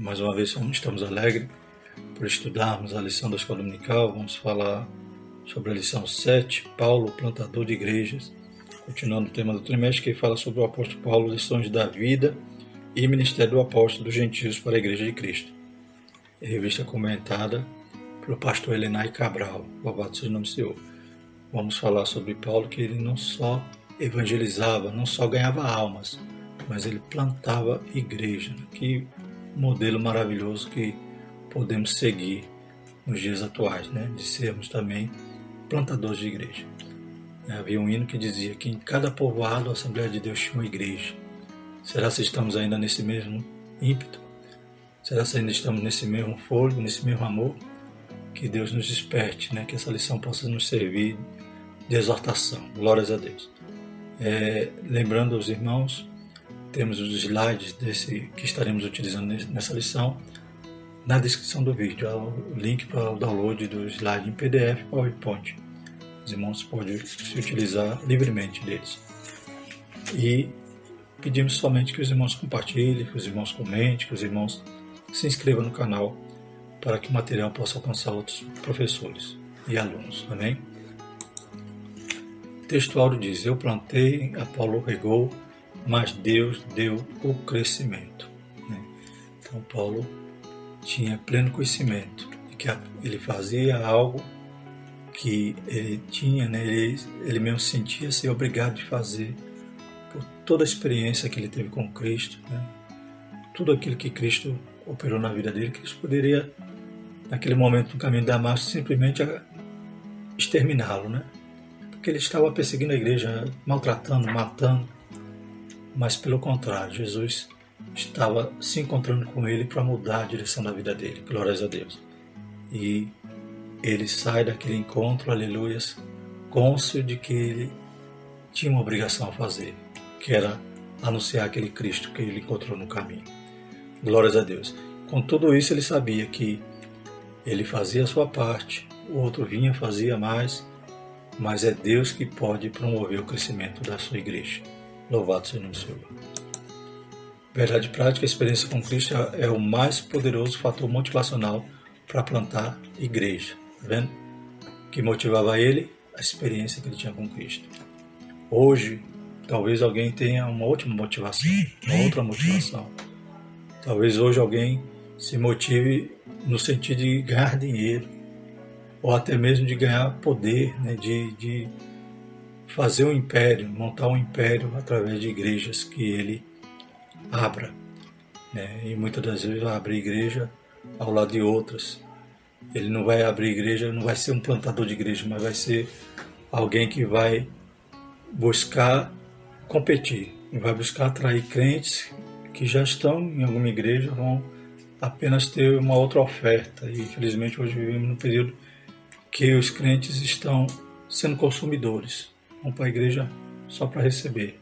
Mais uma vez estamos alegres por estudarmos a lição da Escola Dominical. Vamos falar sobre a lição 7, Paulo, plantador de igrejas. Continuando o tema do trimestre, que fala sobre o apóstolo Paulo, lições da vida e ministério do apóstolo dos gentios para a Igreja de Cristo. Revista comentada pelo pastor Elenay Cabral, louvado seja o nome do Senhor. Vamos falar sobre Paulo, que ele não só evangelizava, não só ganhava almas, mas ele plantava igreja. Que modelo maravilhoso que podemos seguir nos dias atuais, né? De sermos também plantadores de igreja. Havia um hino que dizia que em cada povoado a Assembleia de Deus tinha uma igreja. Será que estamos ainda nesse mesmo ímpeto? Será que ainda estamos nesse mesmo fôlego, nesse mesmo amor? Que Deus nos desperte, né? Que essa lição possa nos servir de exortação. Glórias a Deus. Lembrando aos irmãos, temos os slides que estaremos utilizando nessa lição na descrição do vídeo. Há o link para o download do slide em PDF e PowerPoint. Os irmãos podem se utilizar livremente deles. E pedimos somente que os irmãos compartilhem, que os irmãos comentem, que os irmãos se inscrevam no canal para que o material possa alcançar outros professores e alunos. Amém? O texto áureo diz: eu plantei, Apolo regou, mas Deus deu o crescimento. Então Paulo tinha pleno conhecimento de que ele fazia algo que ele tinha, né? Ele mesmo sentia ser obrigado de fazer por toda a experiência que ele teve com Cristo, né? Tudo aquilo que Cristo operou na vida dele, Cristo poderia, naquele momento no caminho de Damasco, simplesmente exterminá-lo, né? Porque ele estava perseguindo a igreja, maltratando, matando. Mas pelo contrário, Jesus estava se encontrando com ele para mudar a direção da vida dele. Glórias a Deus. E ele sai daquele encontro, aleluias, cônscio de que ele tinha uma obrigação a fazer, que era anunciar aquele Cristo que ele encontrou no caminho. Glórias a Deus. Com tudo isso ele sabia que ele fazia a sua parte, o outro vinha, fazia mais, mas é Deus que pode promover o crescimento da sua igreja. Louvado seja o nome do Senhor. Verdade prática, a experiência com Cristo é o mais poderoso fator motivacional para plantar igreja. Tá vendo? Que motivava ele? A experiência que ele tinha com Cristo. Hoje, talvez alguém tenha uma outra motivação. Talvez hoje alguém se motive no sentido de ganhar dinheiro, ou até mesmo de ganhar poder, né? de fazer um império, montar um império através de igrejas que ele abra, né? E muitas das vezes vai abrir igreja ao lado de outras. Ele não vai abrir igreja, não vai ser um plantador de igreja, mas vai ser alguém que vai buscar competir, e vai buscar atrair crentes que já estão em alguma igreja, vão apenas ter uma outra oferta. E infelizmente hoje vivemos num período que os crentes estão sendo consumidores. Vão para a igreja só para receber.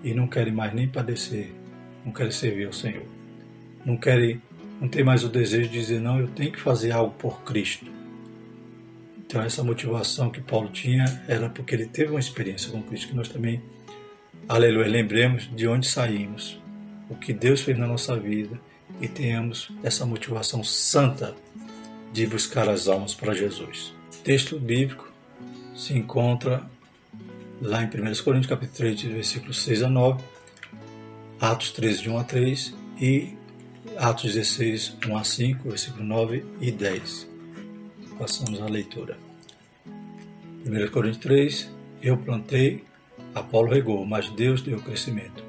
E não querem mais nem padecer. Não querem servir ao Senhor. Não tem mais o desejo de dizer, não, eu tenho que fazer algo por Cristo. Então essa motivação que Paulo tinha era porque ele teve uma experiência com Cristo, que nós também, aleluia, lembremos de onde saímos, o que Deus fez na nossa vida, e tenhamos essa motivação santa de buscar as almas para Jesus. O texto bíblico se encontra lá em 1 Coríntios capítulo 3, versículos 6 a 9, Atos 13, de 1 a 3 e Atos 16, 1 a 5, versículo 9 e 10. Passamos à leitura. 1 Coríntios 3, eu plantei, Apolo regou, mas Deus deu o crescimento.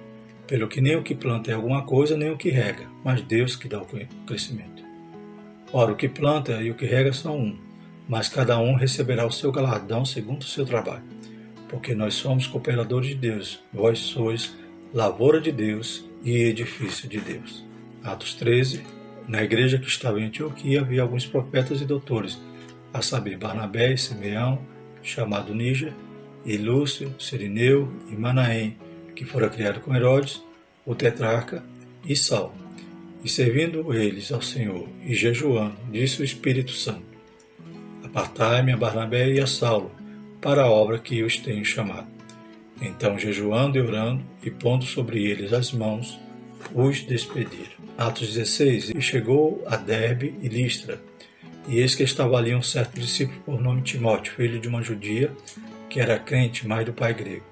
Pelo que nem o que planta é alguma coisa, nem o que rega, mas Deus que dá o crescimento. Ora, o que planta e o que rega são um, mas cada um receberá o seu galardão segundo o seu trabalho. Porque nós somos cooperadores de Deus, vós sois lavoura de Deus e edifício de Deus. Atos 13, na igreja que estava em Antioquia havia alguns profetas e doutores, a saber, Barnabé e Simeão, chamado Níger, e Lúcio, Cirineu e Manaém, que fora criado com Herodes, o tetrarca, e Saulo. E servindo eles ao Senhor e jejuando, disse o Espírito Santo: apartai-me a Barnabé e a Saulo, para a obra que os tenho chamado. Então, jejuando e orando, e pondo sobre eles as mãos, os despediram. Atos 16, e chegou a Derbe e Listra, e eis que estava ali um certo discípulo por nome Timóteo, filho de uma judia, que era crente, mas do pai grego,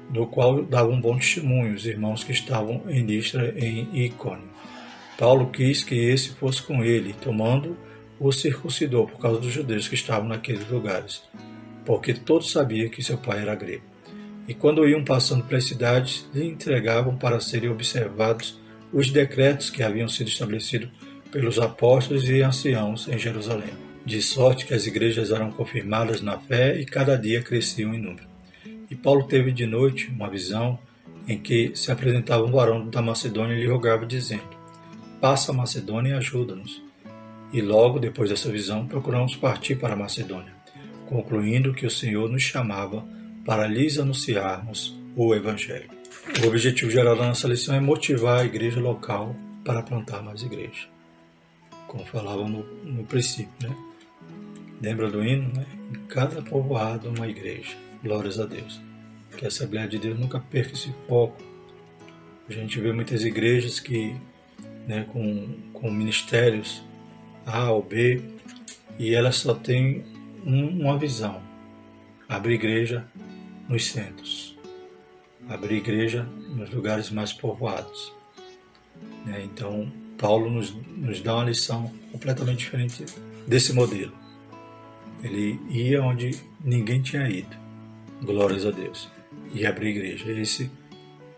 do qual dava um bom testemunho os irmãos que estavam em Listra e em Icônio. Paulo quis que esse fosse com ele, tomando o circuncidou por causa dos judeus que estavam naqueles lugares, porque todos sabiam que seu pai era grego. E quando iam passando pelas cidades, lhe entregavam para serem observados os decretos que haviam sido estabelecidos pelos apóstolos e anciãos em Jerusalém, de sorte que as igrejas eram confirmadas na fé e cada dia cresciam em número. E Paulo teve de noite uma visão em que se apresentava um varão da Macedônia e lhe rogava, dizendo: passa a Macedônia e ajuda-nos. E logo depois dessa visão procuramos partir para a Macedônia, concluindo que o Senhor nos chamava para lhes anunciarmos o Evangelho. O objetivo geral da nossa lição é motivar a igreja local para plantar mais igrejas, como falava no princípio, né? Lembra do hino, né? Em cada povoado uma igreja. Glórias a Deus. Que a Assembleia de Deus nunca perca esse foco. A gente vê muitas igrejas que, né, com ministérios A ou B, e elas só têm uma visão: abrir igreja nos centros, abrir igreja nos lugares mais povoados. Então, Paulo nos dá uma lição completamente diferente desse modelo. Ele ia onde ninguém tinha ido, glórias a Deus, e abrir igreja. Esse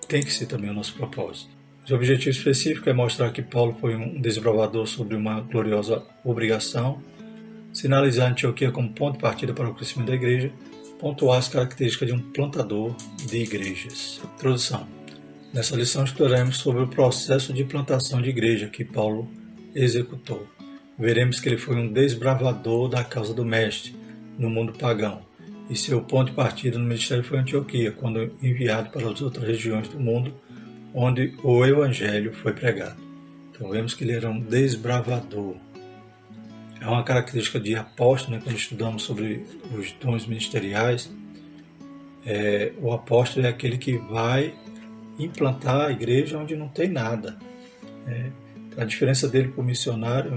tem que ser também o nosso propósito. O objetivo específico é mostrar que Paulo foi um desbravador sobre uma gloriosa obrigação, sinalizar a Antioquia como ponto de partida para o crescimento da igreja, pontuar as características de um plantador de igrejas. Introdução. Nessa lição estudaremos sobre o processo de plantação de igreja que Paulo executou. Veremos que ele foi um desbravador da causa do Mestre no mundo pagão, e seu ponto de partida no ministério foi Antioquia, quando enviado para as outras regiões do mundo onde o Evangelho foi pregado. Então vemos que ele era um desbravador. É uma característica de apóstolo, né? Quando estudamos sobre os dons ministeriais, o apóstolo é aquele que vai implantar a igreja onde não tem nada. A diferença dele para o missionário,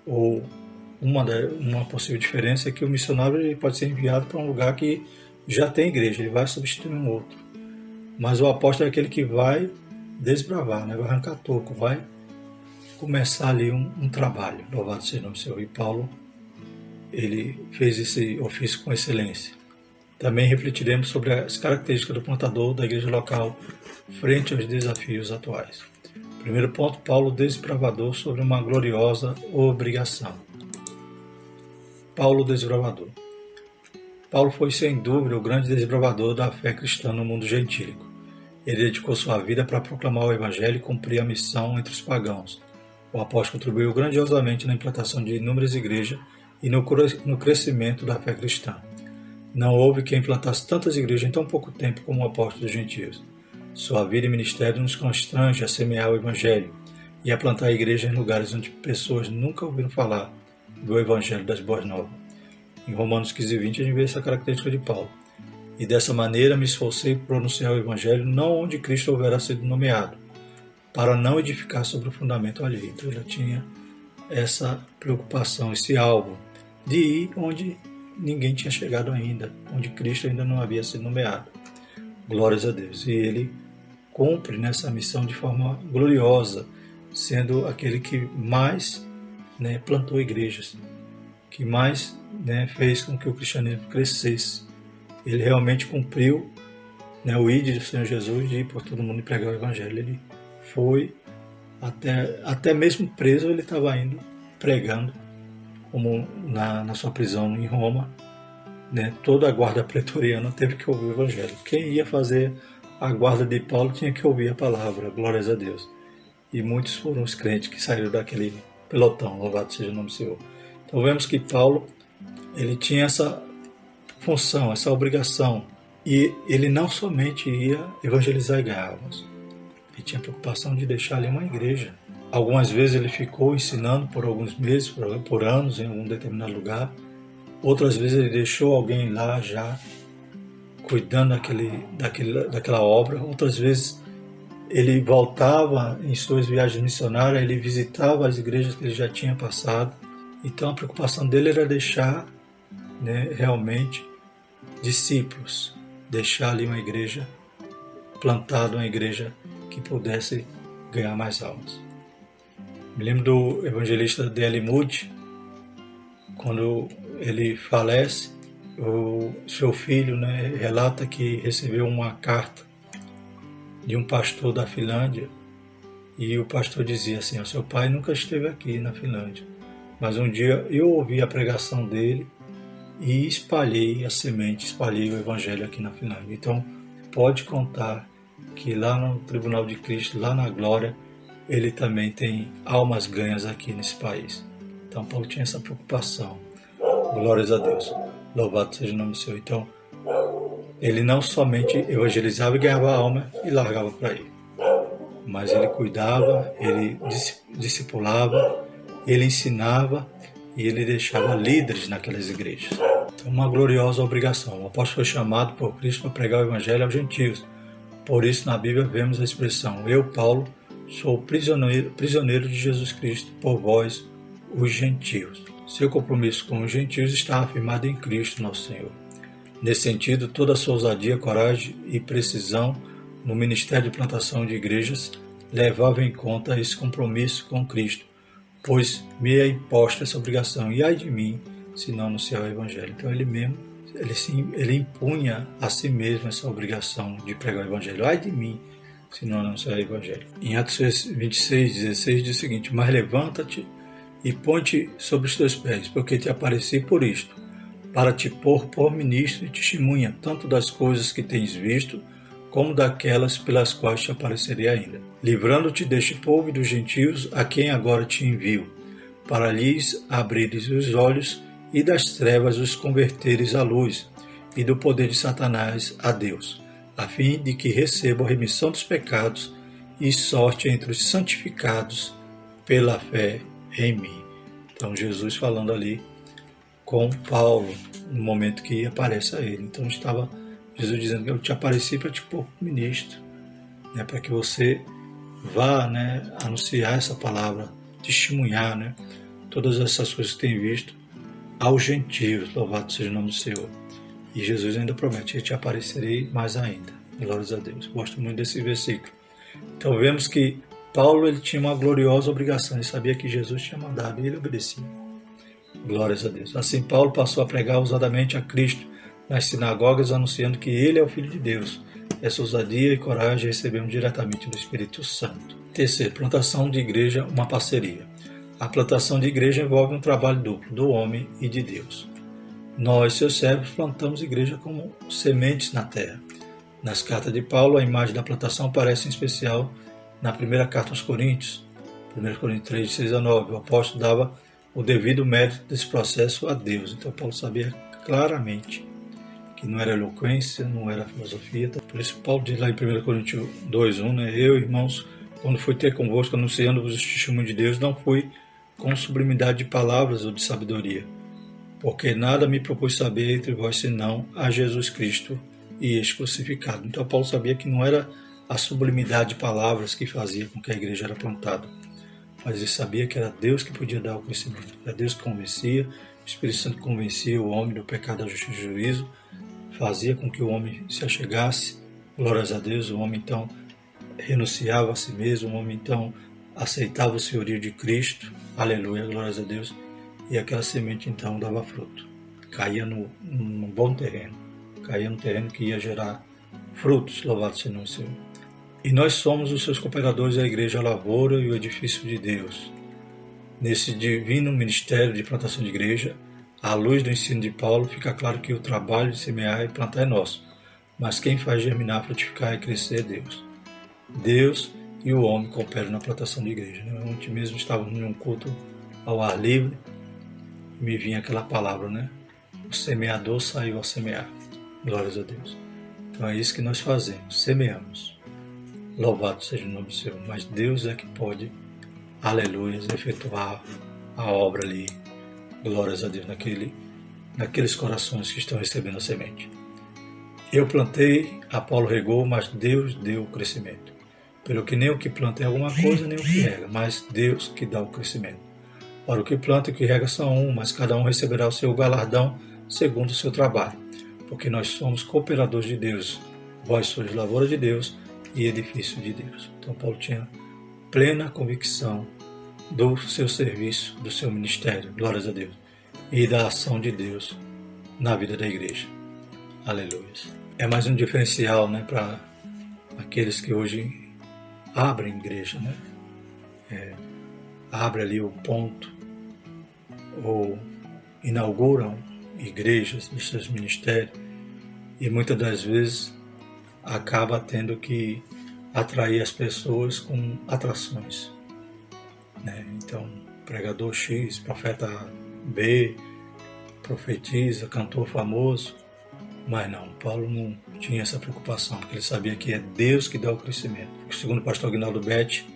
ou uma possível diferença, é que o missionário ele pode ser enviado para um lugar que já tem igreja, ele vai substituir um outro. Mas o apóstolo é aquele que vai desbravar, né? Vai arrancar toco, vai começar ali um trabalho. Louvado seja o nome do Senhor. E Paulo, ele fez esse ofício com excelência. Também refletiremos sobre as características do plantador da igreja local frente aos desafios atuais. Primeiro ponto, Paulo desbravador sobre uma gloriosa obrigação. Paulo desbravador. Paulo foi sem dúvida o grande desbravador da fé cristã no mundo gentílico. Ele dedicou sua vida para proclamar o Evangelho e cumprir a missão entre os pagãos. O apóstolo contribuiu grandiosamente na implantação de inúmeras igrejas e no crescimento da fé cristã. Não houve quem implantasse tantas igrejas em tão pouco tempo como o apóstolo dos gentios. Sua vida e ministério nos constrange a semear o Evangelho e a plantar a igreja em lugares onde pessoas nunca ouviram falar do Evangelho das Boas Novas. Em Romanos 15:20 a gente vê essa característica de Paulo. E dessa maneira me esforcei por anunciar o Evangelho não onde Cristo houvera sido nomeado, para não edificar sobre o fundamento alheio. Então ele tinha essa preocupação, esse alvo, de ir onde ninguém tinha chegado ainda, onde Cristo ainda não havia sido nomeado. Glórias a Deus. E ele cumpre nessa missão de forma gloriosa, sendo aquele que mais plantou igrejas, que mais fez com que o cristianismo crescesse. Ele realmente cumpriu o ide do Senhor Jesus de ir por todo mundo e pregar o Evangelho. Ele foi, até mesmo preso, ele estava indo pregando, como na sua prisão em Roma. Toda a guarda pretoriana teve que ouvir o Evangelho. Quem ia fazer a guarda de Paulo tinha que ouvir a palavra, glórias a Deus. E muitos foram os crentes que saíram daquele pelotão, louvado seja o nome do Senhor. Então vemos que Paulo, ele tinha essa função, essa obrigação, e ele não somente ia evangelizar e ganhar almas, ele tinha a preocupação de deixar ali uma igreja. Algumas vezes ele ficou ensinando por alguns meses, por anos, em algum determinado lugar. Outras vezes ele deixou alguém lá já cuidando daquela obra. Outras vezes ele voltava em suas viagens missionárias, ele visitava as igrejas que ele já tinha passado. Então a preocupação dele era deixar, né, realmente discípulos, deixar ali uma igreja plantada, uma igreja que pudesse ganhar mais almas. Me lembro do evangelista D.L. Moody, quando ele falece, o seu filho, né, relata que recebeu uma carta de um pastor da Finlândia, e o pastor dizia assim: o seu pai nunca esteve aqui na Finlândia, mas um dia eu ouvi a pregação dele e espalhei a semente, espalhei o evangelho aqui na Finlândia. Então pode contar que lá no Tribunal de Cristo, lá na glória, ele também tem almas ganhas aqui nesse país. Então Paulo tinha essa preocupação. Glórias a Deus. Louvado seja o nome do Senhor. Então, ele não somente evangelizava e ganhava alma e largava para ele, mas ele cuidava, ele discipulava, ele ensinava e ele deixava líderes naquelas igrejas. Então, uma gloriosa obrigação. O apóstolo foi chamado por Cristo para pregar o evangelho aos gentios. Por isso, na Bíblia, vemos a expressão: eu, Paulo, sou prisioneiro de Jesus Cristo por vós, os gentios. Seu compromisso com os gentios está afirmado em Cristo, nosso Senhor. Nesse sentido, toda a sua ousadia, coragem e precisão no ministério de plantação de igrejas levava em conta esse compromisso com Cristo, pois me é imposta essa obrigação, e ai de mim, se não anunciar o Evangelho. Então ele impunha a si mesmo essa obrigação de pregar o Evangelho. Ai de mim, se não anunciar o Evangelho. Em Atos 26:16 diz o seguinte: mas levanta-te e põe-te sobre os teus pés, porque te apareci por isto, para te pôr por ministro e testemunha, tanto das coisas que tens visto, como daquelas pelas quais te aparecerei ainda, livrando-te deste povo e dos gentios, a quem agora te envio, para lhes abrires os olhos e das trevas os converteres à luz, e do poder de Satanás a Deus, a fim de que recebam a remissão dos pecados e sorte entre os santificados pela fé em mim. Então Jesus falando ali com Paulo, no momento que aparece a ele. Então estava Jesus dizendo que eu te apareci para te pôr ministro, né, para que você vá, né, anunciar essa palavra, testemunhar, né, todas essas coisas que tem visto aos gentios. Louvado seja o nome do Senhor. E Jesus ainda promete: eu te aparecerei mais ainda. Glórias a Deus. Gosto muito desse versículo. Então vemos que Paulo, ele tinha uma gloriosa obrigação, ele sabia que Jesus tinha mandado e ele obedecia. Glórias a Deus. Assim, Paulo passou a pregar ousadamente a Cristo nas sinagogas, anunciando que ele é o Filho de Deus. Essa ousadia e coragem recebemos diretamente do Espírito Santo. Terceiro, plantação de igreja, uma parceria. A plantação de igreja envolve um trabalho duplo, do homem e de Deus. Nós, seus servos, plantamos igreja como sementes na terra. Nas cartas de Paulo, a imagem da plantação aparece em especial na primeira carta aos Coríntios, 1 Coríntios 3, 6 a 9, o apóstolo dava o devido mérito desse processo a Deus. Então Paulo sabia claramente que não era eloquência, não era filosofia. Por isso Paulo diz lá em 1 Coríntios 2, 1, né, eu, irmãos, quando fui ter convosco anunciando-vos o testemunho de Deus, não fui com sublimidade de palavras ou de sabedoria, porque nada me propus saber entre vós senão a Jesus Cristo e este crucificado. Então Paulo sabia que não era a sublimidade de palavras que fazia com que a igreja era plantada, mas ele sabia que era Deus que podia dar o crescimento, era Deus que convencia, o Espírito Santo convencia o homem do pecado, da justiça e do juízo, fazia com que o homem se achegasse, glórias a Deus, o homem então renunciava a si mesmo, o homem então aceitava o senhorio de Cristo, aleluia, glórias a Deus, e aquela semente então dava fruto, caía num bom terreno, caía no terreno que ia gerar frutos, louvado seja o Senhor. E nós somos os seus cooperadores, a igreja, a lavoura e o edifício de Deus. Nesse divino ministério de plantação de igreja, à luz do ensino de Paulo, fica claro que o trabalho de semear e plantar é nosso, mas quem faz germinar, frutificar e crescer é Deus. Deus e o homem cooperam na plantação de igreja. Ontem mesmo estávamos num culto ao ar livre, me vinha aquela palavra, né? O semeador saiu a semear. Glórias a Deus. Então é isso que nós fazemos, semeamos. Louvado seja o nome do Senhor. Mas Deus é que pode, aleluia, efetuar a obra ali. Glórias a Deus naqueles corações que estão recebendo a semente. Eu plantei, Apolo regou, mas Deus deu o crescimento. pelo que nem o que planta é alguma coisa, nem o que rega, mas Deus que dá o crescimento. Ora, o que planta e o que rega são um, mas cada um receberá o seu galardão segundo o seu trabalho. Porque nós somos cooperadores de Deus, vós sois lavoura de Deus e edifício de Deus. Então Paulo tinha plena convicção do seu serviço, do seu ministério, glórias a Deus, e da ação de Deus na vida da igreja. Aleluia. É mais um diferencial, né, para aqueles que hoje abrem igreja, né? Abre ali o ponto, ou inauguram igrejas de seus ministérios, e muitas das vezes acaba tendo que atrair as pessoas com atrações, né? Então, pregador X, profeta B, profetiza, cantor famoso, mas não, Paulo não tinha essa preocupação, porque ele sabia que é Deus que dá o crescimento. Segundo o pastor Aguinaldo Betti,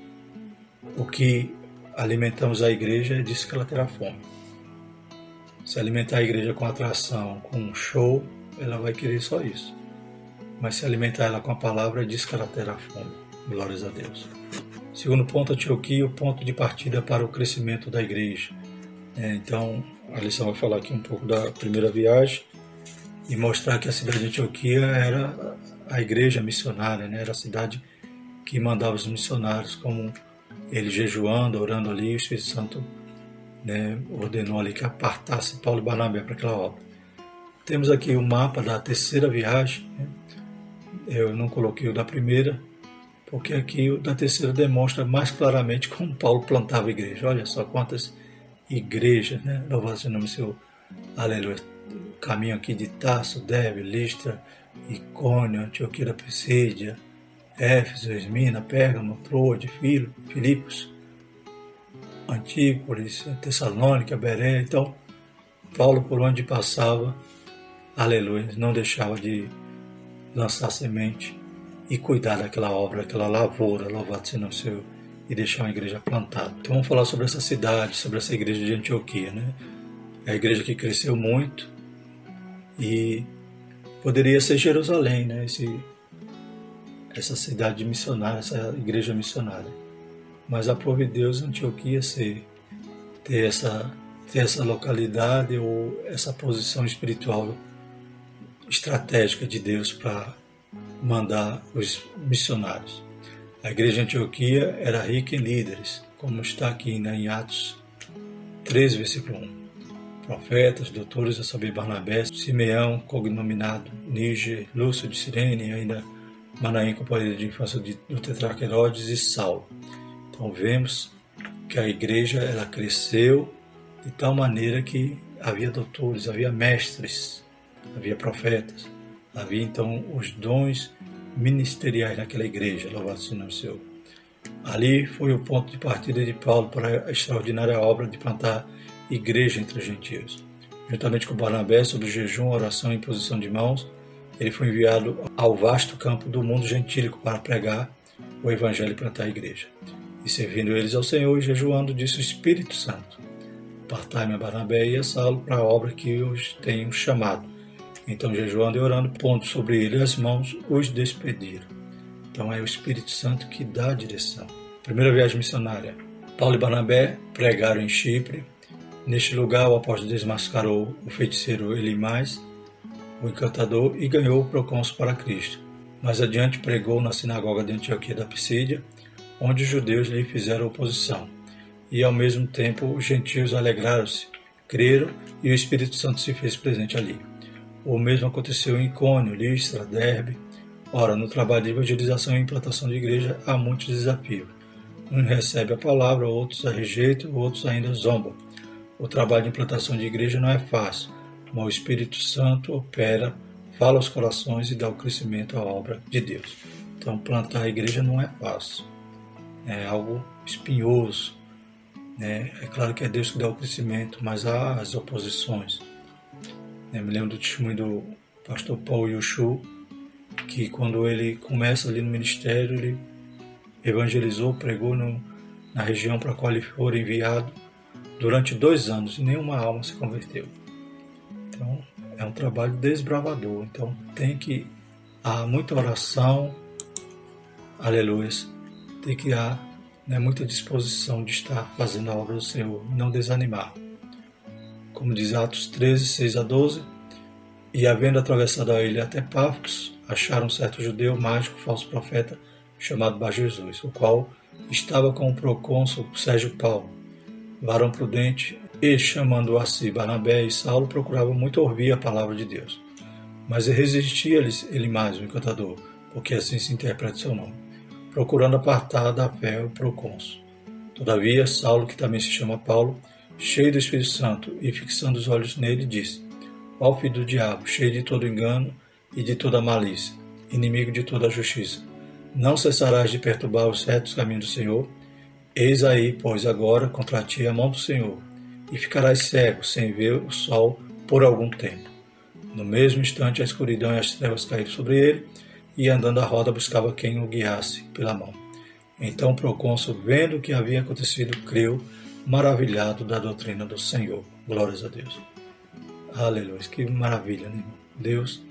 o que alimentamos a igreja diz que ela terá fome. Se alimentar a igreja com atração, com um show, ela vai querer só isso. Mas se alimentar ela com a palavra, diz que ela terá fome. Glórias a Deus. Segundo ponto, Antioquia, o ponto de partida para o crescimento da igreja. Então, a lição vai falar aqui um pouco da primeira viagem e mostrar que a cidade de Antioquia era a igreja missionária, né? Era a cidade que mandava os missionários, como ele jejuando, orando ali, o Espírito Santo, né, ordenou ali que apartasse Paulo e Barnabé para aquela obra. Temos aqui o mapa da terceira viagem, né? Eu não coloquei o da primeira, porque aqui o da terceira demonstra mais claramente como Paulo plantava a igreja. Olha só quantas igrejas, né? Louvado seja o nome do Senhor, aleluia. Caminho aqui de Tarso, Derbe, Listra, Icônio, Antioquia da Pisídia, Éfeso, Esmina, Pérgamo, Troade, Filipos, Antípolis, Tessalônica, Beré. Então, Paulo, por onde passava, aleluia, não deixava de lançar semente e cuidar daquela obra, daquela lavoura, louvado seja o Senhor, e deixar uma igreja plantada. Então vamos falar sobre essa cidade, sobre essa igreja de Antioquia, né? É a igreja que cresceu muito e poderia ser Jerusalém, né? Essa cidade missionária, essa igreja missionária. Mas aprove Deus Antioquia ter essa localidade ou essa posição espiritual estratégica de Deus para mandar os missionários. A igreja de Antioquia era rica em líderes, como está aqui, né, em Atos 3, versículo 1. Profetas, doutores, a saber, Barnabé, Simeão, cognominado Níger, Lúcio de Cirene, e ainda Manaém, companheiro de infância do tetrarca Herodes, e Saulo. Então vemos que a igreja ela cresceu de tal maneira que havia doutores, havia mestres, havia profetas, havia então os dons ministeriais naquela igreja, louvado seja o nome do Senhor. Ali foi o ponto de partida de Paulo para a extraordinária obra de plantar igreja entre os gentios. Juntamente com Barnabé, sobre jejum, oração e imposição de mãos, ele foi enviado ao vasto campo do mundo gentílico para pregar o evangelho e plantar a igreja. E servindo eles ao Senhor e jejuando, disse o Espírito Santo: Apartai-me a Barnabé e a Saulo para a obra que os tenho chamado. Então, jejuando e orando, pondo sobre ele as mãos, os despediram. Então é o Espírito Santo que dá a direção. Primeira viagem missionária. Paulo e Barnabé pregaram em Chipre. Neste lugar, o apóstolo desmascarou o feiticeiro Elimais, o encantador, e ganhou o procônsul para Cristo. Mais adiante pregou na sinagoga de Antioquia da Pisídia, onde os judeus lhe fizeram oposição. E ao mesmo tempo os gentios alegraram-se, creram, e o Espírito Santo se fez presente ali. O mesmo aconteceu em Icônio, Listra, Derbe. Ora, no trabalho de evangelização e implantação de igreja há muitos desafios. Uns recebem a palavra, outros a rejeitam, outros ainda zombam. O trabalho de implantação de igreja não é fácil, mas o Espírito Santo opera, fala aos corações e dá o crescimento à obra de Deus. Então, plantar a igreja não é fácil, é algo espinhoso, né? É claro que é Deus que dá o crescimento, mas há as oposições. Eu me lembro do testemunho do pastor Paul Yushu, que quando ele começa ali no ministério, ele evangelizou, pregou na região para a qual ele foi enviado durante 2 anos e nenhuma alma se converteu. Então é um trabalho desbravador. Então há muita oração, aleluia, tem que há, né, muita disposição de estar fazendo a obra do Senhor, não desanimar. Como diz Atos 13, 6 a 12, e havendo atravessado a ilha até Pafos, acharam um certo judeu mágico, falso profeta, chamado Bar-Jesus, o qual estava com o procônsul Sérgio Paulo, varão prudente, e chamando a si Barnabé e Saulo, procurava muito ouvir a palavra de Deus. Mas resistia-lhes Elimas, o encantador, porque assim se interpreta seu nome, procurando apartar da fé o procônsul. Todavia, Saulo, que também se chama Paulo, cheio do Espírito Santo e fixando os olhos nele, disse: Ó filho do diabo, cheio de todo engano e de toda malícia, inimigo de toda a justiça, não cessarás de perturbar os retos caminhos do Senhor? Eis aí, pois, agora contra ti a mão do Senhor, e ficarás cego, sem ver o sol por algum tempo. No mesmo instante, a escuridão e as trevas caíram sobre ele, e andando à roda buscava quem o guiasse pela mão. Então o procônsul, vendo o que havia acontecido, creu, maravilhado da doutrina do Senhor. Glórias a Deus. Aleluia. Que maravilha, né, irmão? Deus,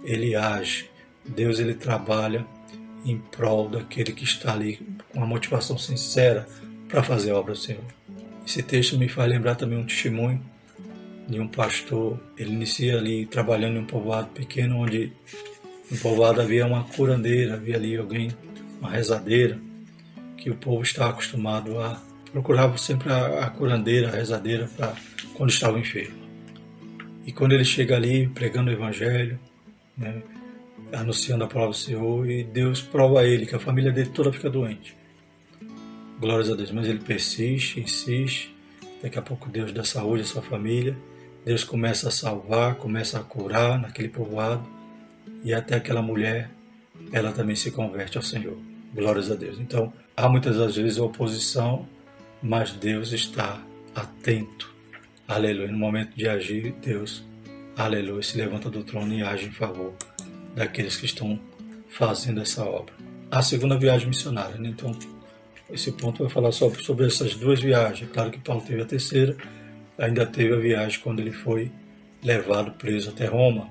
ele age. Deus, ele trabalha em prol daquele que está ali com uma motivação sincera para fazer a obra do Senhor. Esse texto me faz lembrar também um testemunho de um pastor. Ele inicia ali trabalhando em um povoado pequeno, onde no povoado havia uma curandeira, havia ali alguém, uma rezadeira, que o povo estava acostumado a procurar sempre a curandeira, a rezadeira, para quando estava enfermo. E quando ele chega ali pregando o evangelho, né, anunciando a palavra do Senhor, e Deus prova a ele que a família dele toda fica doente. Glórias a Deus, mas ele persiste, insiste, daqui a pouco Deus dá saúde à sua família, Deus começa a salvar, começa a curar naquele povoado, e até aquela mulher, ela também se converte ao Senhor. Glórias a Deus. Então, há muitas das vezes oposição, mas Deus está atento. Aleluia. No momento de agir, Deus, aleluia, se levanta do trono e age em favor daqueles que estão fazendo essa obra. A segunda viagem missionária, né? Então, esse ponto vai falar sobre essas duas viagens. É claro que Paulo teve a terceira, ainda teve a viagem quando ele foi levado preso até Roma,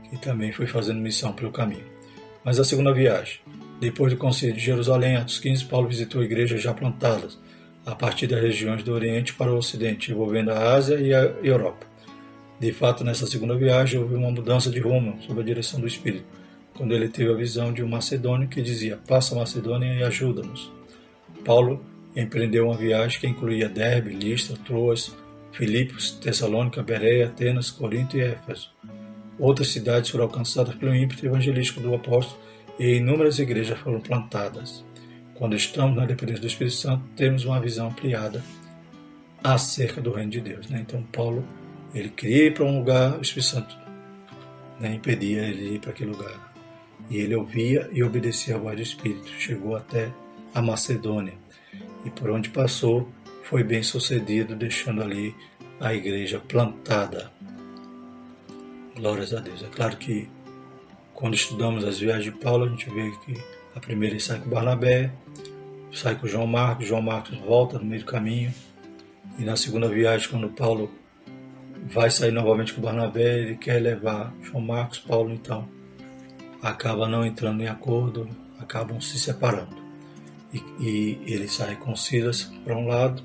que também foi fazendo missão pelo caminho. Mas a segunda viagem, depois do concílio de Jerusalém, Atos 15, Paulo visitou igrejas já plantadas, a partir das regiões do Oriente para o Ocidente, envolvendo a Ásia e a Europa. De fato, nessa segunda viagem houve uma mudança de rumo sob a direção do Espírito, quando ele teve a visão de um macedônio que dizia: passa a Macedônia e ajuda-nos. Paulo empreendeu uma viagem que incluía Derbe, Listra, Troas, Filipos, Tessalônica, Bereia, Atenas, Corinto e Éfeso. Outras cidades foram alcançadas pelo ímpeto evangelístico do apóstolo e inúmeras igrejas foram plantadas. Quando estamos na dependência do Espírito Santo, temos uma visão ampliada acerca do reino de Deus, né? Então Paulo, ele queria ir para um lugar, o Espírito Santo, né, impedia ele de ir para aquele lugar. E ele ouvia e obedecia a voz do Espírito. Chegou até a Macedônia e por onde passou foi bem sucedido, deixando ali a igreja plantada. Glórias a Deus. É claro que quando estudamos as viagens de Paulo, a gente vê que a primeira ele sai com Barnabé, sai com João Marcos volta no meio do caminho, e na segunda viagem, quando Paulo vai sair novamente com Barnabé, ele quer levar João Marcos, Paulo então acaba não entrando em acordo, acabam se separando. E ele sai com Silas para um lado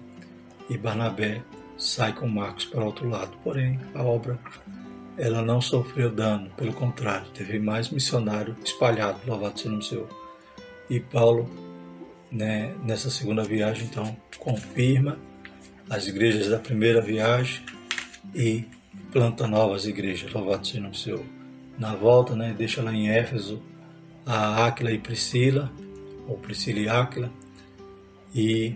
e Barnabé sai com Marcos para o outro lado. Porém, a obra ela não sofreu dano, pelo contrário, teve mais missionário espalhado, louvado seja o nome do Senhor. E Paulo, né, nessa segunda viagem, então, confirma as igrejas da primeira viagem e planta novas igrejas, louvado seja o nome do Senhor. Na volta, né, deixa lá em Éfeso a Áquila e Priscila, ou Priscila e Áquila, e,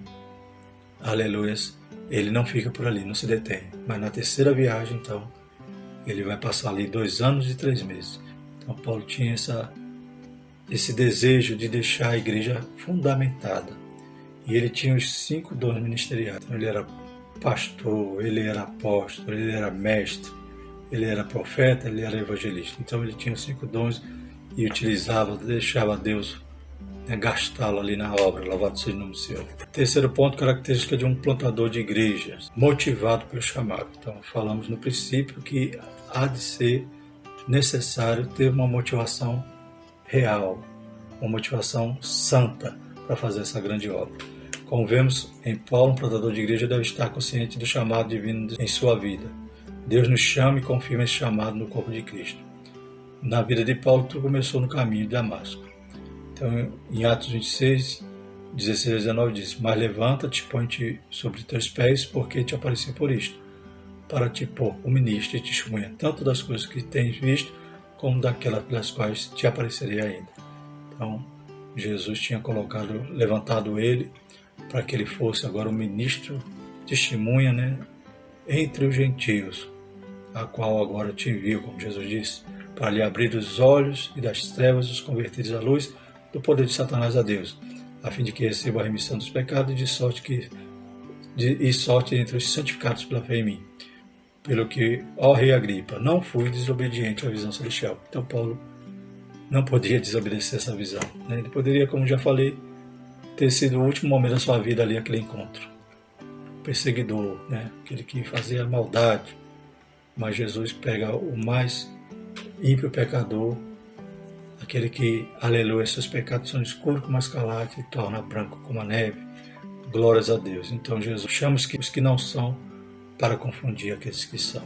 aleluias, ele não fica por ali, não se detém. Mas na terceira viagem, então, ele vai passar ali 2 anos e 3 meses. Então Paulo tinha esse desejo de deixar a igreja fundamentada. E ele tinha os 5 dons ministeriais. Então ele era pastor, ele era apóstolo, ele era mestre, ele era profeta, ele era evangelista. Então ele tinha os 5 dons e utilizava, deixava Deus, né, gastá-lo ali na obra. Louvado seja o nome do Senhor. Terceiro ponto, característica de um plantador de igrejas, motivado pelo chamado. Então falamos no princípio que há de ser necessário ter uma motivação real, uma motivação santa, para fazer essa grande obra. Como vemos em Paulo, um plantador de igreja deve estar consciente do chamado divino em sua vida. Deus nos chama e confirma esse chamado no corpo de Cristo. Na vida de Paulo, tudo começou no caminho de Damasco. Então, em Atos 26, 16 a 19 diz: Mas levanta-te, põe-te sobre teus pés, porque te apareci por isto, para te pôr o ministro e testemunha tanto das coisas que tens visto, como daquelas pelas quais te aparecerei ainda. Então, Jesus tinha levantado ele para que ele fosse agora o ministro, testemunha, né, entre os gentios, a qual agora te envio, como Jesus disse, para lhe abrir os olhos e das trevas os convertidos à luz do poder de Satanás a Deus, a fim de que receba a remissão dos pecados e sorte entre os santificados pela fé em mim. Pelo que, ó rei Agripa, não fui desobediente à visão celestial. Então Paulo não podia desobedecer essa visão, né? Ele poderia, como já falei, ter sido o último momento da sua vida ali, aquele encontro. Perseguidor, né? Aquele que fazia maldade. Mas Jesus pega o mais ímpio pecador, aquele que, aleluia, seus pecados são escuros como a escarlate e torna branco como a neve. Glórias a Deus. Então Jesus chama os que não são para confundir aqueles que são.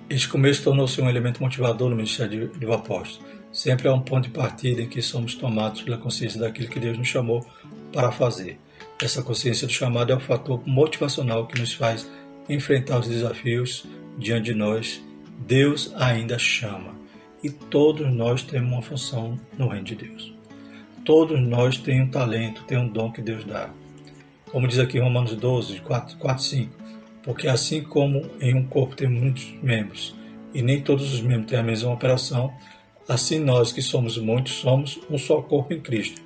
Este começo tornou-se um elemento motivador no ministério do apóstolo. Sempre há um ponto de partida em que somos tomados pela consciência daquilo que Deus nos chamou para fazer. Essa consciência do chamado é o fator motivacional que nos faz enfrentar os desafios diante de nós. Deus ainda chama. E todos nós temos uma função no reino de Deus. Todos nós temos um talento, temos um dom que Deus dá. Como diz aqui em Romanos 12, 4 e 5. Porque assim como em um corpo tem muitos membros, e nem todos os membros têm a mesma operação, assim nós que somos muitos, somos um só corpo em Cristo,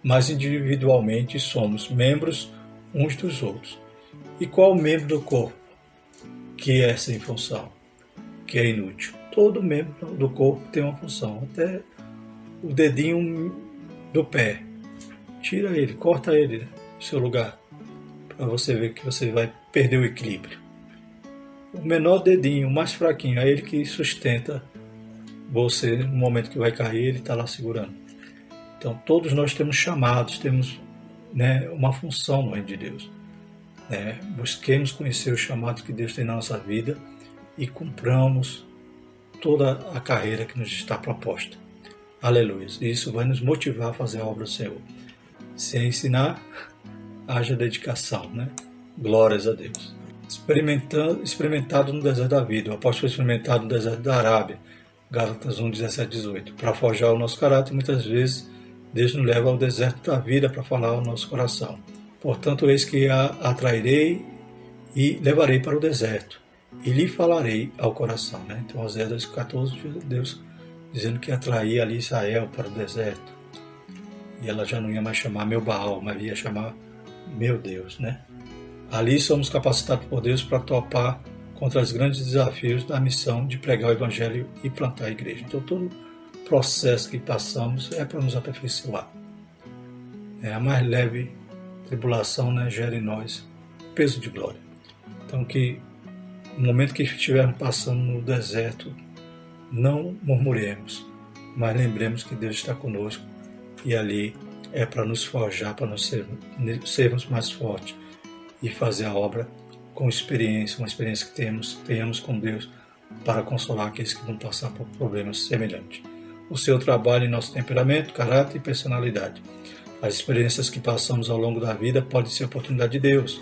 mas individualmente somos membros uns dos outros. E qual membro do corpo que é sem função, que é inútil? Todo membro do corpo tem uma função, até o dedinho do pé. Tira ele, corta ele do seu lugar, para você ver que você vai perder o equilíbrio. O menor dedinho, o mais fraquinho, é ele que sustenta você no momento que vai cair, ele está lá segurando. Então todos nós temos chamados, temos, né, uma função no reino de Deus. Busquemos conhecer os chamados que Deus tem na nossa vida e cumpramos toda a carreira que nos está proposta. Aleluia. E isso vai nos motivar a fazer a obra do Senhor. Se ensinar, haja dedicação, né? Glórias a Deus. Experimentado no deserto da vida. O apóstolo foi experimentado no deserto da Arábia. Gálatas 1, 17, 18. Para forjar o nosso caráter, muitas vezes Deus nos leva ao deserto da vida para falar ao nosso coração. Portanto, eis que a atrairei e levarei para o deserto, e lhe falarei ao coração. Né? Então, Oséias 14, Deus dizendo que atraía ali Israel para o deserto. E ela já não ia mais chamar meu Baal, mas ia chamar meu Deus. Né? Ali somos capacitados por Deus para topar contra os grandes desafios da missão de pregar o Evangelho e plantar a igreja. Então, todo processo que passamos é para nos aperfeiçoar. A mais leve tribulação, né, gera em nós peso de glória. Então, que no momento que estivermos passando no deserto, não murmuremos, mas lembremos que Deus está conosco e ali é para nos forjar, para nós sermos mais fortes e fazer a obra com experiência, uma experiência que tenhamos com Deus para consolar aqueles que vão passar por problemas semelhantes. O seu trabalho em nosso temperamento, caráter e personalidade. As experiências que passamos ao longo da vida podem ser oportunidade de Deus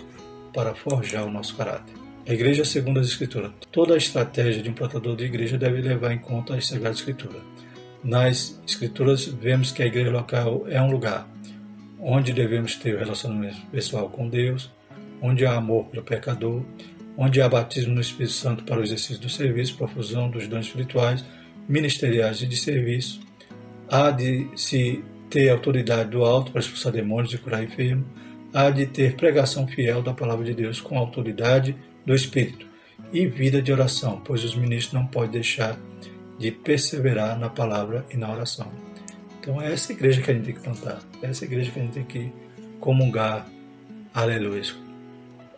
para forjar o nosso caráter. A igreja segundo as Escrituras. Toda a estratégia de um plantador de igreja deve levar em conta as Sagradas Escrituras. Nas Escrituras, vemos que a igreja local é um lugar onde devemos ter o relacionamento pessoal com Deus, onde há amor pelo pecador, onde há batismo no Espírito Santo para o exercício do serviço, profusão dos dons espirituais, ministeriais e de serviço. Há de se ter autoridade do alto para expulsar demônios e curar enfermos. Há de ter pregação fiel da palavra de Deus com autoridade do Espírito e vida de oração, pois os ministros não podem deixar de perseverar na palavra e na oração. Então é essa igreja que a gente tem que plantar, é essa igreja que a gente tem que comungar, aleluia.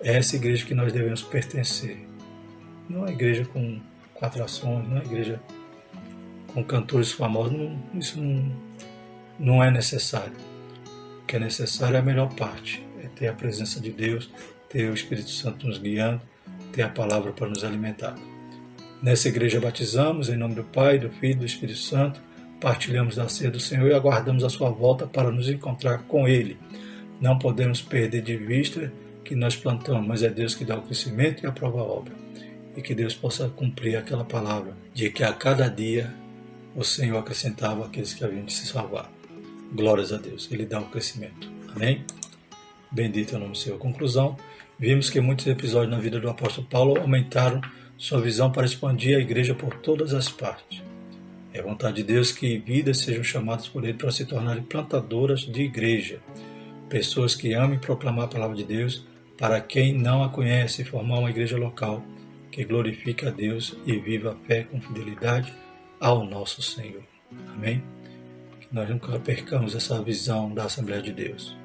É essa igreja que nós devemos pertencer. Não é uma igreja com atrações, não é uma igreja com cantores famosos, isso não é necessário. que é necessário, a melhor parte é ter a presença de Deus, ter o Espírito Santo nos guiando, ter a palavra para nos alimentar. Nessa igreja batizamos em nome do Pai, do Filho e do Espírito Santo, partilhamos da ceia do Senhor e aguardamos a sua volta para nos encontrar com Ele. Não podemos perder de vista que nós plantamos, mas é Deus que dá o crescimento e aprova a obra. E que Deus possa cumprir aquela palavra de que a cada dia o Senhor acrescentava aqueles que haviam de se salvar. Glórias a Deus, Ele dá o crescimento. Amém? Bendito é o nome do Senhor. Conclusão, vimos que muitos episódios na vida do apóstolo Paulo aumentaram sua visão para expandir a igreja por todas as partes. É vontade de Deus que vidas sejam chamadas por Ele para se tornarem plantadoras de igreja. Pessoas que amem proclamar a palavra de Deus para quem não a conhece e formar uma igreja local que glorifique a Deus e viva a fé com fidelidade ao nosso Senhor. Amém? Que nós nunca percamos essa visão da Assembleia de Deus.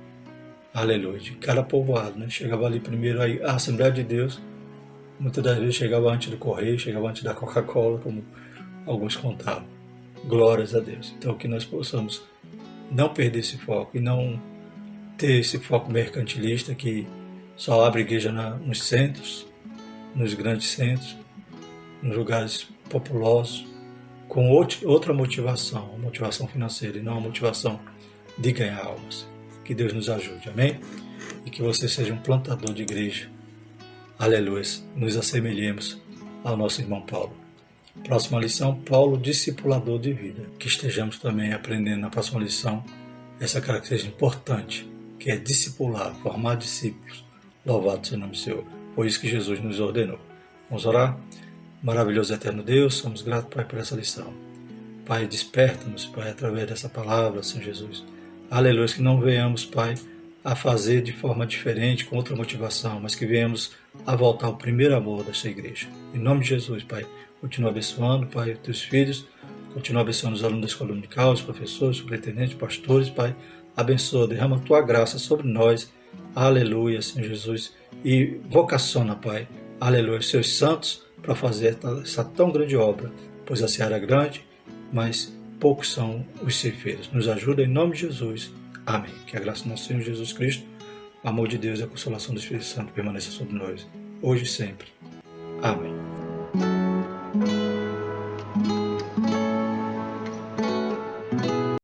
Aleluia. De cada povoado, né? Chegava ali primeiro a Assembleia de Deus, muitas das vezes chegava antes do correio, chegava antes da Coca-Cola, como alguns contavam. Glórias a Deus. Então que nós possamos não perder esse foco e não ter esse foco mercantilista que só abre igreja nos centros, nos grandes centros, nos lugares populosos, com outra motivação, a motivação financeira e não a motivação de ganhar almas. Que Deus nos ajude, amém? E que você seja um plantador de igreja. Aleluia, nos assemelhemos ao nosso irmão Paulo. Próxima lição, Paulo, discipulador de vida. Que estejamos também aprendendo na próxima lição essa característica importante, que é discipular, formar discípulos. Louvado seja o nome do Senhor. Foi isso que Jesus nos ordenou. Vamos orar? Maravilhoso eterno Deus, somos gratos, Pai, por essa lição. Pai, desperta-nos, Pai, através dessa palavra, Senhor Jesus. Aleluia, que não venhamos, Pai, a fazer de forma diferente, com outra motivação, mas que venhamos a voltar ao primeiro amor desta igreja. Em nome de Jesus, Pai, continua abençoando, Pai, os teus filhos, continua abençoando os alunos da escola dominical, os professores, superintendentes, pastores, Pai, abençoa, derrama a tua graça sobre nós, aleluia, Senhor Jesus, e vocaciona, Pai, aleluia, os seus santos para fazer essa tão grande obra, pois a seara é grande, mas poucos são os ceifeiros. Nos ajuda em nome de Jesus. Amém. Que a graça do nosso Senhor Jesus Cristo, o amor de Deus e a consolação do Espírito Santo permaneça sobre nós, hoje e sempre. Amém.